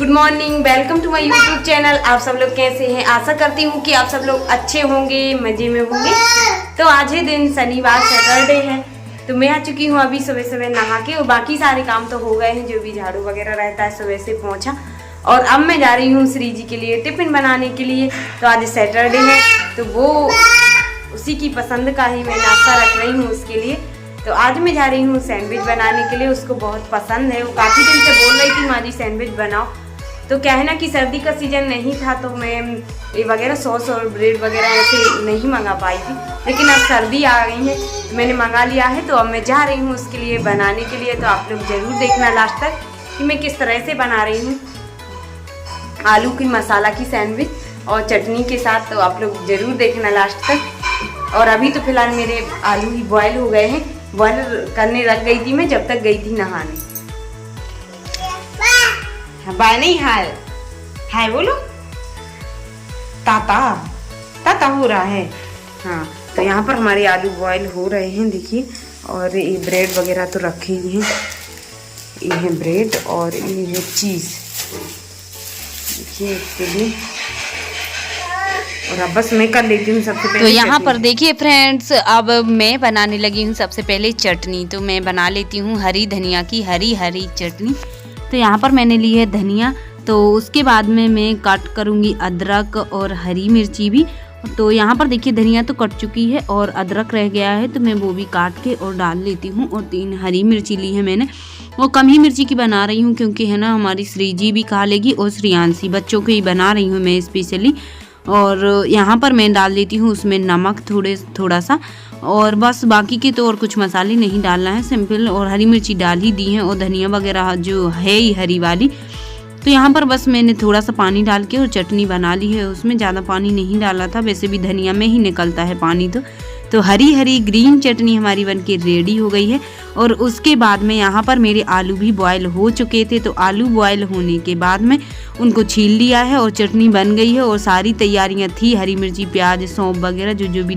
Good morning, welcome to my YouTube channel. आप सब लोग कैसे हैं? आशा करती हूँ कि आप सब लोग अच्छे होंगे, मजे में होंगे। तो आज ही दिन शनिवार सैटरडे है, तो मैं आ चुकी हूँ अभी सुबह सुबह नहा के, और बाकी सारे काम तो हो गए हैं, जो भी झाड़ू वगैरह रहता है सुबह से पहुँचा। और अब मैं जा रही हूँ श्री जी के लिए टिफिन बनाने के लिए। तो आज सैटरडे है, तो वो उसी की पसंद का ही मैं नाश्ता रख रही हूँ उसके लिए। तो आज मैं जा रही हूँ सैंडविच बनाने के लिए, उसको बहुत पसंद है। वो काफ़ी दिन से बोल रही थी माँ जी सैंडविच बनाओ। तो क्या है ना कि सर्दी का सीज़न नहीं था, तो मैं ये वगैरह सॉस और ब्रेड वगैरह ऐसे नहीं मंगा पाई थी, लेकिन अब सर्दी आ गई है तो मैंने मंगा लिया है। तो अब मैं जा रही हूँ उसके लिए बनाने के लिए। तो आप लोग ज़रूर देखना लास्ट तक कि मैं किस तरह से बना रही हूँ आलू की मसाला की सैंडविच और चटनी के साथ। तो आप लोग ज़रूर देखना लास्ट तक। और अभी तो फिलहाल मेरे आलू ही बॉयल हो गए हैं, बॉयल करने रख गई थी मैं जब तक गई थी नहाने। बाय नहीं, हाय हाय बोलो। ताता ताता हो रहा है। हाँ, तो यहाँ पर हमारे आलू बॉयल हो रहे हैं, देखिए। और ये ब्रेड वगैरह तो रखे ही हैं, ये है ब्रेड और ये है चीज़, देखिए इसके लिए। और अब बस मैं कर लेती हूँ सबसे पहले। तो यहाँ पर देखिए फ्रेंड्स, अब मैं बनाने लगी हूँ सबसे पहले चटनी। तो मैं बना लेती हूँ हरी धनिया की हरी चटनी। तो यहाँ पर मैंने ली है धनिया, तो उसके बाद में मैं काट करूँगी अदरक और हरी मिर्ची भी। तो यहाँ पर देखिए धनिया तो कट चुकी है और अदरक रह गया है, तो मैं वो भी काट के और डाल लेती हूँ। और 3 हरी मिर्ची ली है मैंने, वो कम ही मिर्ची की बना रही हूँ क्योंकि है ना हमारी श्री जी भी खा लेगी और श्रियांशी, बच्चों के ही बना रही हूँ मैं स्पेशली। और यहाँ पर मैं डाल देती हूँ उसमें नमक थोड़ा सा, और बस बाकी के तो और कुछ मसाले नहीं डालना है, सिंपल। और हरी मिर्ची डाल ही दी है और धनिया वगैरह जो है ही हरी वाली। तो यहाँ पर बस मैंने थोड़ा सा पानी डाल के और चटनी बना ली है। उसमें ज़्यादा पानी नहीं डाला था, वैसे भी धनिया में ही निकलता है पानी। तो हरी ग्रीन चटनी हमारी बनके रेडी हो गई है। और उसके बाद में यहाँ पर मेरे आलू भी बॉयल हो चुके थे, तो आलू बॉयल होने के बाद में उनको छील लिया है और चटनी बन गई है। और सारी तैयारियाँ थी, हरी मिर्ची प्याज सौंफ वगैरह जो भी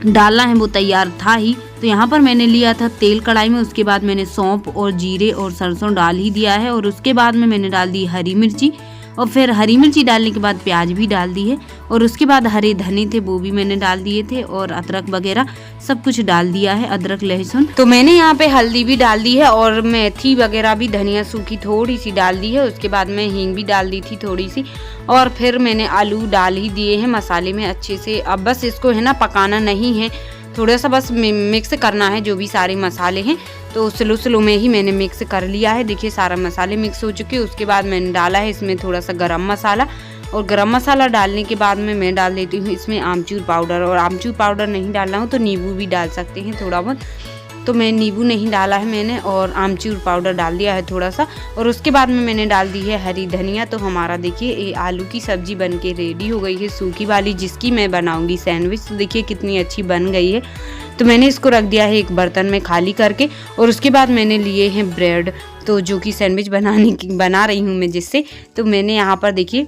डालना है वो तैयार था ही। तो यहाँ पर मैंने लिया था तेल कढ़ाई में, उसके बाद मैंने सौंफ और जीरे और सरसों डाल ही दिया है। और उसके बाद में मैंने डाल दी हरी मिर्ची, और फिर हरी मिर्ची डालने के बाद प्याज भी डाल दी है। और उसके बाद हरे धने थे वो भी मैंने डाल दिए थे, और अदरक वगैरह सब कुछ डाल दिया है, अदरक लहसुन। तो मैंने यहाँ पे हल्दी भी डाल दी है और मेथी वगैरह भी, धनिया सूखी थोड़ी सी डाल दी है। उसके बाद में हींग भी डाल दी थी थोड़ी सी, और फिर मैंने आलू डाल ही दिए हैं मसाले में अच्छे से। अब बस इसको है ना पकाना नहीं है, थोड़ा सा बस मिक्स करना है जो भी सारे मसाले हैं। तो स्लो में ही मैंने मिक्स कर लिया है, देखिए सारा मसाले मिक्स हो चुके हैं। उसके बाद मैंने डाला है इसमें थोड़ा सा गरम मसाला, और गरम मसाला डालने के बाद में मैं डाल देती हूँ इसमें आमचूर पाउडर। और आमचूर पाउडर नहीं डालना हो तो नींबू भी डाल सकते हैं थोड़ा बहुत, तो मैं नींबू नहीं डाला है मैंने, और आमचूर पाउडर डाल दिया है थोड़ा सा। और उसके बाद में मैंने डाल दी है हरी धनिया। तो हमारा देखिए ये आलू की सब्जी बनके रेडी हो गई है, सूखी वाली, जिसकी मैं बनाऊंगी सैंडविच। तो देखिए कितनी अच्छी बन गई है। तो मैंने इसको रख दिया है एक बर्तन में खाली करके। और उसके बाद मैंने लिए हैं ब्रेड, तो जो कि सैंडविच बना रही हूँ मैं जिससे। तो मैंने यहाँ पर देखिए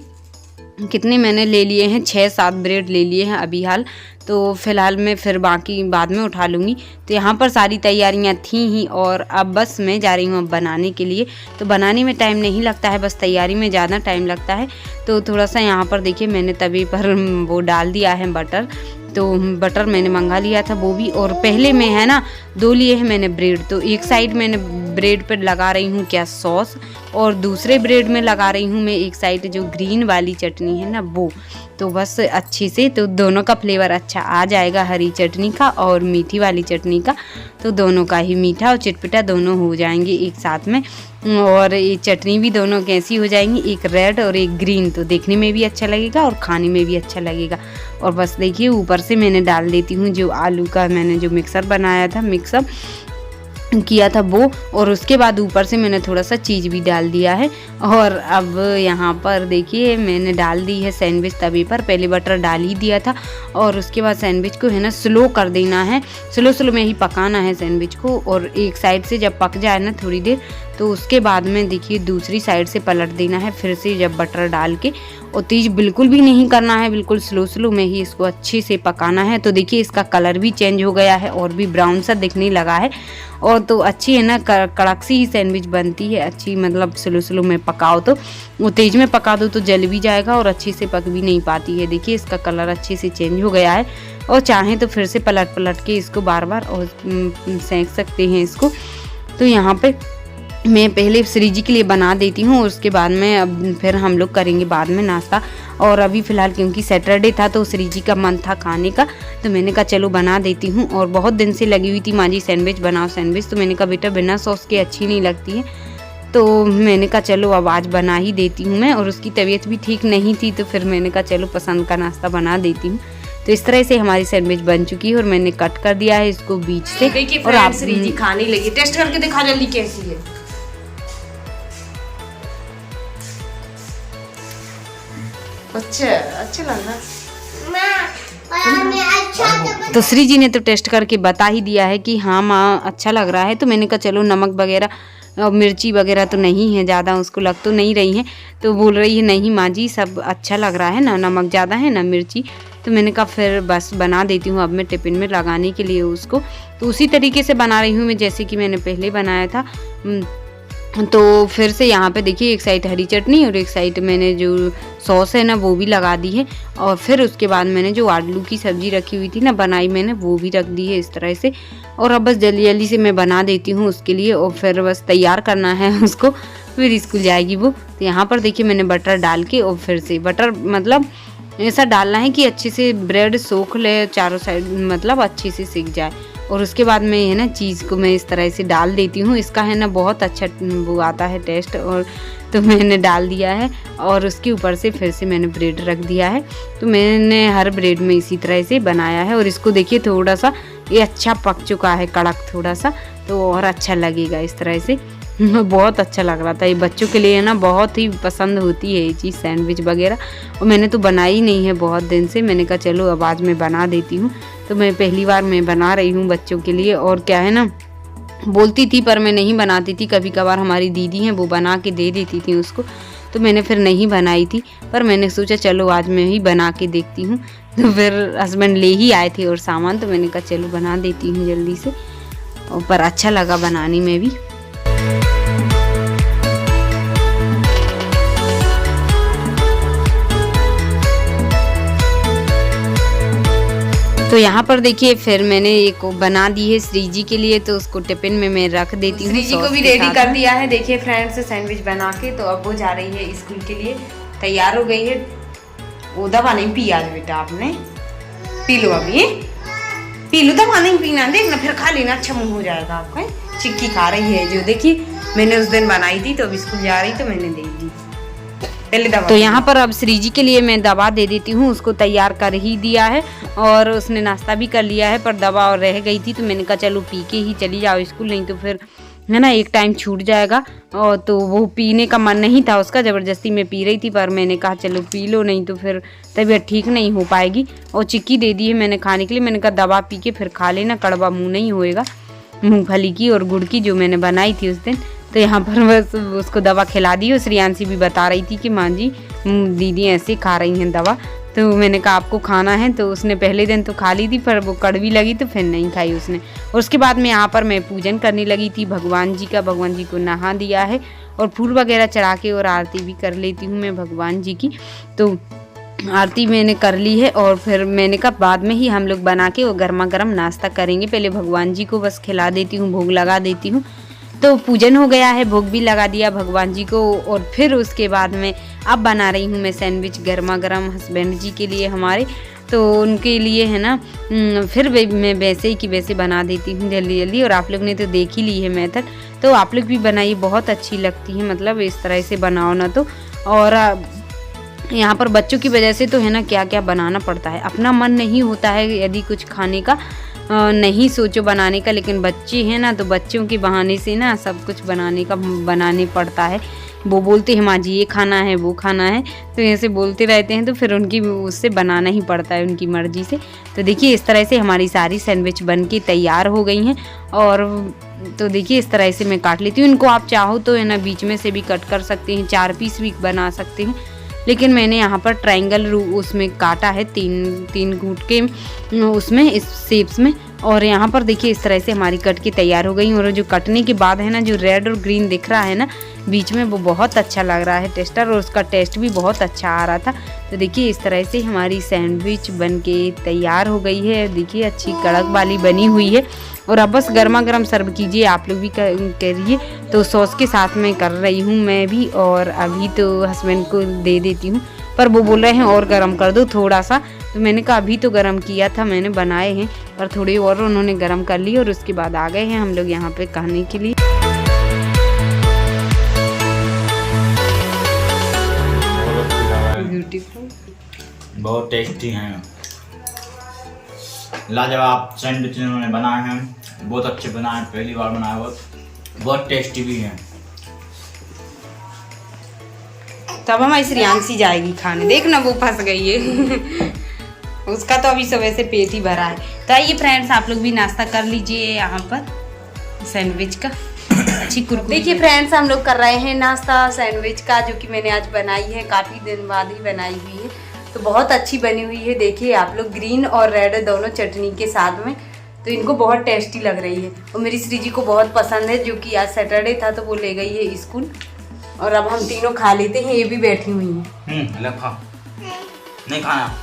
कितने मैंने ले लिए हैं, 6-7 ब्रेड ले लिए हैं अभी हाल। तो फिलहाल मैं फिर बाकी बाद में उठा लूँगी। तो यहाँ पर सारी तैयारियाँ थी ही, और अब बस मैं जा रही हूँ बनाने के लिए। तो बनाने में टाइम नहीं लगता है, बस तैयारी में ज़्यादा टाइम लगता है। तो थोड़ा सा यहाँ पर देखिए मैंने तवे पर वो डाल दिया है बटर। तो बटर मैंने मंगा लिया था वो भी। और पहले में है ना 2 लिए हैं मैंने ब्रेड। तो एक साइड मैंने ब्रेड पर लगा रही हूँ क्या सॉस, और दूसरे ब्रेड में लगा रही हूँ मैं एक साइड जो ग्रीन वाली चटनी है ना वो। तो बस अच्छे से, तो दोनों का फ्लेवर अच्छा आ जाएगा, हरी चटनी का और मीठी वाली चटनी का। तो दोनों का ही मीठा और चटपटा दोनों हो जाएंगे एक साथ में। और ये चटनी भी दोनों कैसी हो जाएंगी, एक रेड और एक ग्रीन, तो देखने में भी अच्छा लगेगा और खाने में भी अच्छा लगेगा। और बस देखिए ऊपर से मैंने डाल देती हूँ जो आलू का मैंने जो मिक्सर बनाया था, मिक्सअप किया था वो। और उसके बाद ऊपर से मैंने थोड़ा सा चीज़ भी डाल दिया है। और अब यहाँ पर देखिए मैंने डाल दी है सैंडविच तवे पर, पहले बटर डाल ही दिया था। और उसके बाद सैंडविच को है ना स्लो कर देना है, स्लो में ही पकाना है सैंडविच को। और एक साइड से जब पक जाए ना थोड़ी देर, तो उसके बाद में देखिए दूसरी साइड से पलट देना है फिर से जब बटर डाल के। और तेज बिल्कुल भी नहीं करना है, बिल्कुल स्लो स्लो में ही इसको अच्छे से पकाना है। तो देखिए इसका कलर भी चेंज हो गया है और भी ब्राउन सा दिखने लगा है। और तो अच्छी है ना, कड़क सी ही सैंडविच बनती है अच्छी, मतलब स्लो स्लो में पकाओ तो, वो तेज में पका दो तो जल भी जाएगा और अच्छे से पक भी नहीं पाती है। देखिए इसका कलर अच्छे से चेंज हो गया है और चाहें तो फिर से पलट पलट के इसको बार बार और सेंक सकते हैं इसको। तो यहाँ पे मैं पहले श्रीजी के लिए बना देती हूँ, उसके बाद में अब फिर हम लोग करेंगे बाद में नाश्ता। और अभी फ़िलहाल क्योंकि सैटरडे था तो श्रीजी का मन था खाने का, तो मैंने कहा चलो बना देती हूँ। और बहुत दिन से लगी हुई थी माँ जी सैंडविच बनाओ सैंडविच, तो मैंने कहा बेटा बिना सॉस के अच्छी नहीं लगती है, तो मैंने कहा चलो अब आज बना ही देती हूँ मैं। और उसकी तबीयत भी ठीक नहीं थी तो फिर मैंने कहा चलो पसंद का नाश्ता बना देती हूँ। तो इस तरह से हमारी सैंडविच बन चुकी है और मैंने कट कर दिया है इसको बीच से। देखिए और आप श्रीजी खाने लगी, टेस्ट करके दिखा जल्दी कैसी है। अच्छा लग रहा है। तो श्री जी ने तो टेस्ट करके बता ही दिया है कि हाँ माँ अच्छा लग रहा है। तो मैंने कहा चलो नमक वगैरह मिर्ची वगैरह तो नहीं है ज़्यादा, उसको लग तो नहीं रही है। तो बोल रही है नहीं माँ जी सब अच्छा लग रहा है ना, नमक ज़्यादा है ना मिर्ची। तो मैंने कहा फिर बस बना देती हूँ अब मैं टिफ़िन में लगाने के लिए उसको। तो उसी तरीके से बना रही हूँ मैं जैसे कि मैंने पहले बनाया था। तो फिर से यहाँ पे देखिए एक साइड हरी चटनी और एक साइड मैंने जो सॉस है ना वो भी लगा दी है। और फिर उसके बाद मैंने जो आलू की सब्ज़ी रखी हुई थी ना बनाई मैंने, वो भी रख दी है इस तरह से। और अब बस जल्दी जल्दी से मैं बना देती हूँ उसके लिए और फिर बस तैयार करना है उसको, फिर स्कूल जाएगी वो। तो यहाँ पर देखिए मैंने बटर डाल के और फिर से बटर मतलब ऐसा डालना है कि अच्छे से ब्रेड सोख ले चारों साइड, मतलब अच्छे से सीख जाए। और उसके बाद में है ना चीज़ को मैं इस तरह से डाल देती हूँ, इसका है ना बहुत अच्छा वो आता है टेस्ट। और तो मैंने डाल दिया है और उसके ऊपर से फिर से मैंने ब्रेड रख दिया है। तो मैंने हर ब्रेड में इसी तरह से बनाया है। और इसको देखिए थोड़ा सा ये अच्छा पक चुका है, कड़क थोड़ा सा, तो और अच्छा लगेगा इस तरह से। बहुत अच्छा लग रहा था, ये बच्चों के लिए है ना बहुत ही पसंद होती है ये चीज़ सैंडविच वगैरह। और मैंने तो बनाई नहीं है बहुत दिन से, मैंने कहा चलो अब आज मैं बना देती हूँ। तो मैं पहली बार मैं बना रही हूँ बच्चों के लिए। और क्या है ना बोलती थी पर मैं नहीं बनाती थी, कभी कभार हमारी दीदी हैं वो बना के दे देती थी उसको, तो मैंने फिर नहीं बनाई थी। पर मैंने सोचा चलो आज मैं ही बना के देखती हूँ। तो फिर हस्बैंड ले ही आए थे और सामान, तो मैंने कहा चलो बना देती हूँ जल्दी से। और पर अच्छा लगा बनाने में भी। तो यहाँ पर देखिए फिर मैंने एक बना दी है श्रीजी के लिए, तो उसको टिफिन में मैं रख देती हूँ। श्रीजी को भी रेडी कर दिया है देखिए फ्रेंड्स सैंडविच बना के। तो अब वो जा रही है स्कूल के लिए, तैयार हो गई है। वो दवा नहीं पी आज बेटा आपने, पी लो अभी, पी लो, दवा नहीं पीना, देखना फिर खा लेना, अच्छा मुँह हो जाएगा आपका। चिक्की खा रही है जो देखिए मैंने उस दिन बनाई थी, तो अब स्कूल जा रही तो मैंने दे दी पहले दवा। तो यहाँ पर अब श्रीजी के लिए मैं दवा दे देती हूँ, उसको तैयार कर ही दिया है और उसने नाश्ता भी कर लिया है, पर दवा और रह गई थी तो मैंने कहा चलो पी के ही चली जाओ स्कूल, नहीं तो फिर है ना एक टाइम छूट जाएगा। और तो वो पीने का मन नहीं था उसका, ज़बरदस्ती में पी रही थी, पर मैंने कहा चलो पी लो नहीं तो फिर तबीयत ठीक नहीं हो पाएगी। और चिक्की दे दी है मैंने खाने के लिए, मैंने कहा दवा पी के फिर खा लेना, कड़वा मुँह नहीं होएगा, मूँगफली की और गुड़ की जो मैंने बनाई थी उस दिन। तो यहाँ पर बस उसको दवा खिला दी। और श्रियांशी भी बता रही थी कि माँ जी दीदी ऐसे खा रही हैं दवा, तो मैंने कहा आपको खाना है, तो उसने पहले दिन तो खा ली थी पर वो कड़वी लगी तो फिर नहीं खाई उसने। और उसके बाद में यहाँ पर मैं पूजन करने लगी थी भगवान जी का, भगवान जी को नहा दिया है और फूल वगैरह चढ़ा के और आरती भी कर लेती हूँ मैं भगवान जी की। तो आरती मैंने कर ली है और फिर मैंने कहा बाद में ही हम लोग बना के वो गर्मा गर्म नाश्ता करेंगे, पहले भगवान जी को बस खिला देती हूँ, भोग लगा देती हूँ। तो पूजन हो गया है, भोग भी लगा दिया भगवान जी को। और फिर उसके बाद में अब बना रही हूँ मैं सैंडविच गर्मा गर्म हस्बैंड जी के लिए हमारे, तो उनके लिए है ना फिर मैं वैसे ही कि वैसे बना देती हूँ जल्दी जल्दी। और आप लोग ने तो देख ही ली है मेथड, तो आप लोग भी बनाइए, बहुत अच्छी लगती है, मतलब इस तरह से बनाओ ना तो। और यहाँ पर बच्चों की वजह से तो है ना क्या क्या बनाना पड़ता है, अपना मन नहीं होता है यदि कुछ खाने का, नहीं सोचो बनाने का, लेकिन बच्चे हैं ना तो बच्चों के बहाने से ना सब कुछ बनाने पड़ता है। वो बोलते हैं माँ जी ये खाना है वो खाना है, तो ऐसे बोलते रहते हैं, तो फिर उनकी उससे बनाना ही पड़ता है उनकी मर्जी से। तो देखिए इस तरह से हमारी सारी सैंडविच बन के तैयार हो गई हैं। और तो देखिए इस तरह से मैं काट लेती हूँ इनको, आप चाहो तो है ना बीच में से भी कट कर सकते हैं, 4 पीस भी बना सकते हैं, लेकिन मैंने यहाँ पर ट्रायंगल उसमें काटा है, तीन घूट के उसमें इस शेप्स में। और यहाँ पर देखिए इस तरह से हमारी कट के तैयार हो गई। और जो कटने के बाद है ना, जो रेड और ग्रीन दिख रहा है ना बीच में, वो बहुत अच्छा लग रहा है टेस्टर, और उसका टेस्ट भी बहुत अच्छा आ रहा था। तो देखिए इस तरह से हमारी सैंडविच बन के तैयार हो गई है। देखिए अच्छी कड़क वाली बनी हुई है। और अब बस गर्मा गर्म सर्व कीजिए, आप लोग भी करिए। तो सॉस के साथ में कर रही हूँ मैं भी, और अभी तो हस्बैंड को दे देती हूँ, पर वो बोल रहे हैं और गर्म कर दो थोड़ा सा। तो मैंने कहा अभी तो गर्म किया था, मैंने बनाए हैं, पर थोड़ी और उन्होंने गर्म कर ली। और उसके बाद आ गए हैं हम लोग यहाँ पे खाने के लिए। ब्यूटीफुल, बहुत टेस्टी हैं, लाजवाब सैंडविच इन्होंने बनाए हैं, बहुत अच्छे बनाए, पहली बार बनाए, बहुत टेस्टी भी हैं। तब हमारी श्रेयांशी जाएगी खाने, देखना वो फंस गई है उसका तो अभी सुबह से पेट ही भरा है। तो आइए फ्रेंड्स, आप लोग भी नाश्ता कर लीजिए यहाँ पर सैंडविच का। अच्छी कुरकुरी। देखिए फ्रेंड्स, हम लोग कर रहे हैं नाश्ता सैंडविच का, जो कि मैंने आज बनाई है, काफ़ी दिन बाद ही बनाई हुई है, तो बहुत अच्छी बनी हुई है। देखिए आप लोग, ग्रीन और रेड दोनों चटनी के साथ में, तो इनको बहुत टेस्टी लग रही है। और मेरी श्री जी को बहुत पसंद है, जो कि आज सैटरडे था तो वो ले गई है स्कूल। और अब हम तीनों खा लेते हैं, ये भी बैठी हुई हैं। नहीं खाना।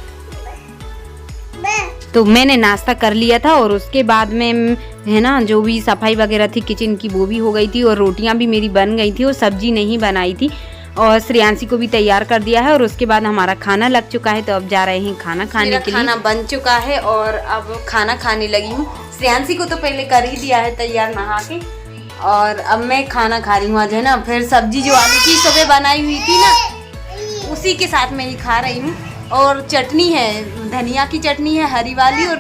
तो मैंने नाश्ता कर लिया था, और उसके बाद में है ना जो भी सफाई वगैरह थी किचन की वो भी हो गई थी, और रोटियां भी मेरी बन गई थी, और सब्जी नहीं बनाई थी। और श्रेयांशी को भी तैयार कर दिया है, और उसके बाद हमारा खाना लग चुका है। तो अब जा रहे हैं खाना खाने के लिए। खाना बन चुका है और अब खाना खाने लगी हूँ। श्रेयांशी को तो पहले कर ही दिया है तैयार नहा के, और अब मैं खाना खा रही हूँ। आज है ना, फिर सब्जी जो आलू की सुबह बनाई हुई थी ना, उसी के साथ मैं ही खा रही हूँ। और चटनी है, धनिया की चटनी है हरी वाली, और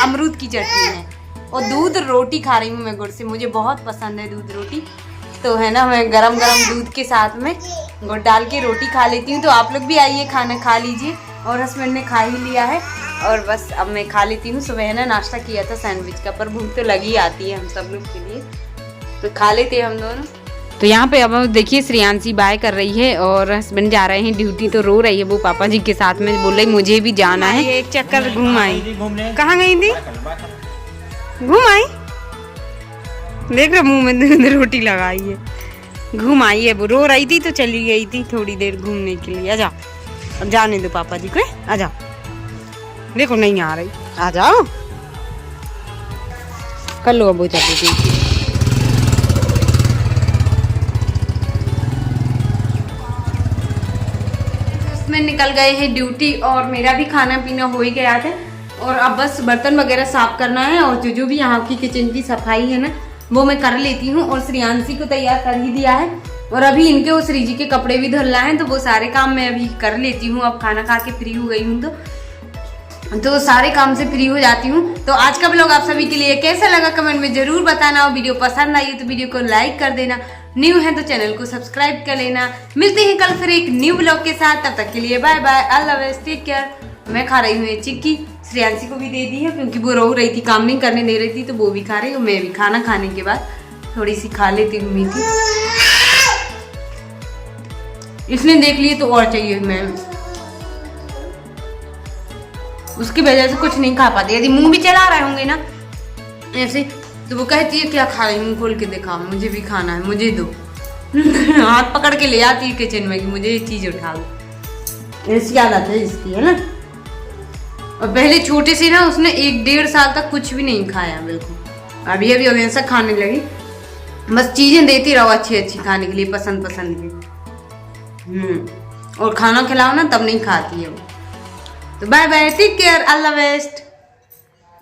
अमरूद की चटनी है, और दूध रोटी खा रही हूँ मैं गुड़ से, मुझे बहुत पसंद है दूध रोटी। तो है ना, मैं गरम गरम दूध के साथ में गुड़ डाल के रोटी खा लेती हूँ। तो आप लोग भी आइए, खाना खा लीजिए। और हस्बैंड ने खा ही लिया है, और बस अब मैं खा लेती हूँ। सुबह है ना नाश्ता किया था सैंडविच का, पर भूख तो लगी आती है हम सब लोग के लिए, तो खा लेते हैं हम दोनों। तो यहाँ पे अब देखिए श्रेयांशी बाय कर रही है, और हस्बैंड जा रहे हैं ड्यूटी। तो रो रही है वो पापा जी के साथ में, बोल रही मुझे भी जाना है। एक चक्कर घूम आई। कहाँ गई थी? घूम आई, देख रहे मुंह में रोटी लगाई है, घूम आई है। वो रो रही थी तो चली गई थी थोड़ी देर घूमने के लिए। आजा, अब जाने दो पापा जी को, आजा। देखो नहीं आ रही, आ जाओ, कर लो अब चलो। में निकल गए हैं ड्यूटी, और मेरा भी खाना पीना हो ही गया था। और अब बस बर्तन वगैरह साफ करना है, और जो भी यहाँ की किचन की सफाई है ना वो मैं कर लेती हूँ। और श्रेयांशी को तैयार कर ही दिया है, और अभी इनके और श्री जी के कपड़े भी धुलना है, तो वो सारे काम मैं अभी कर लेती हूँ। अब खाना खा के फ्री हो गई हूँ तो सारे काम से फ्री हो जाती हूँ। तो आज का ब्लॉग आप सभी के लिए कैसा लगा कमेंट में जरूर बताना, और वीडियो पसंद आई तो वीडियो को लाइक कर देना, न्यू है तो चैनल को सब्सक्राइब कर लेना। मिलते हैं कल फिर एक न्यू ब्लॉग के साथ, तब तक के लिए बाय बाय, अल्लाह हाफ़िज़, टेक केयर। मैं खा रही हूँ ये चिक्की, श्रेयांशी को भी दे दी है क्योंकि वो रो रही थी, काम नहीं करने दे रही थी, तो वो भी खा रही हूँ। मैं भी खाना खाने के बाद थोड़ी सी खा लेती हूँ मीठी। इसने देख लिए तो और चाहिए, मैं उसकी वजह से कुछ नहीं खा पाती। यदि मुंह भी चला रहे होंगे ना ऐसे, तो वो कहती है क्या खा रही हूँ, खोल के दिखाओ, मुझे भी खाना है, मुझे दो हाथ पकड़ के ले आती है किचन में कि मुझे ये चीज उठा दो। ऐसी आदत है इसकी, है ना। और पहले छोटे से ना उसने 1-1.5 साल तक कुछ भी नहीं खाया बिल्कुल। अभी अभी हमेशा खाने लगी, बस चीजें देती रहो अच्छी अच्छी खाने के लिए, पसंद पसंद की। और खाना खिलाओ ना तब नहीं खाती है वो। तो बाय बाय, टेक केयर, अल्लाह हाफ़िज़।